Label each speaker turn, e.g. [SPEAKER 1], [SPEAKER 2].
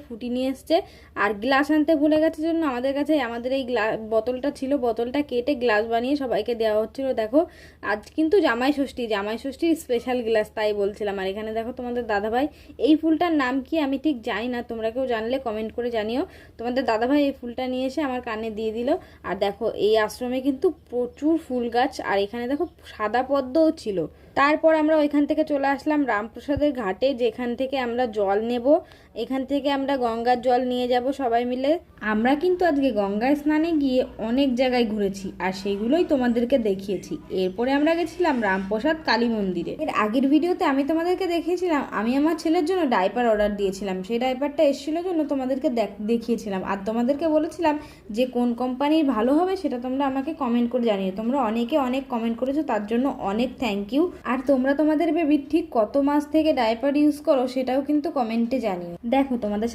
[SPEAKER 1] ফুটি নিয়ে এসছে। আর গ্লাস আনতে ভুলে গেছে জন্য আমাদের কাছে আমাদের এই বোতলটা ছিল, বোতলটা কেটে গ্লাস বানিয়ে সবাইকে দেওয়া হচ্ছিল। দেখো আজ কিন্তু জামাই ষষ্ঠীর স্পেশাল গ্লাস, তাই বলছিলাম। আর এখানে দেখো তোমাদের দাদাভাই, এই ফুলটার নাম কি আমি ঠিক জানি না, তোমরা কেউ জানলে কমেন্ট করে জানিও। তোমাদের দাদাভাই এই ফুলটা নিয়ে এসে আমার কানে দিয়ে দিল। আর দেখো এই আশ্রমে কিন্তু প্রচুর ফুল গাছ, আর এখানে দেখো সাদা পদ্মও ছিল। তারপর আমরা ওইখান থেকে চলে আসলাম রামপ্রসাদের ঘাটে, যেখান থেকে আমরা জল নেব। এখান থেকে আমরা গঙ্গার জল নিয়ে যাব সবাই মিলে। আমরা কিন্তু আজকে গঙ্গায় স্নানে গিয়ে অনেক জায়গায় ঘুরেছি, আর সেইগুলোই তোমাদেরকে দেখিয়েছি। এরপরে আমরা গেছিলাম রামপ্রসাদ কালী মন্দিরে। এর আগের ভিডিওতে আমি তোমাদেরকে দেখিয়েছিলাম আমি আমার ছেলের জন্য ডাইপার অর্ডার দিয়েছিলাম, সেই ডাইপারটা এসেছিল জন্য তোমাদেরকে দেখিয়েছিলাম। আর তোমাদেরকে বলেছিলাম যে কোন কোম্পানির ভালো হবে সেটা তোমরা আমাকে কমেন্ট করে জানিও। তোমরা অনেকে অনেক কমেন্ট করেছো, তার জন্য অনেক থ্যাংক ইউ। আর তোমরা তোমাদের বেবির ঠিক কত মাস থেকে ডাইপার ইউজ করো সেটাও কিন্তু কমেন্টে জানিও। দেখো তোমাদের সাথে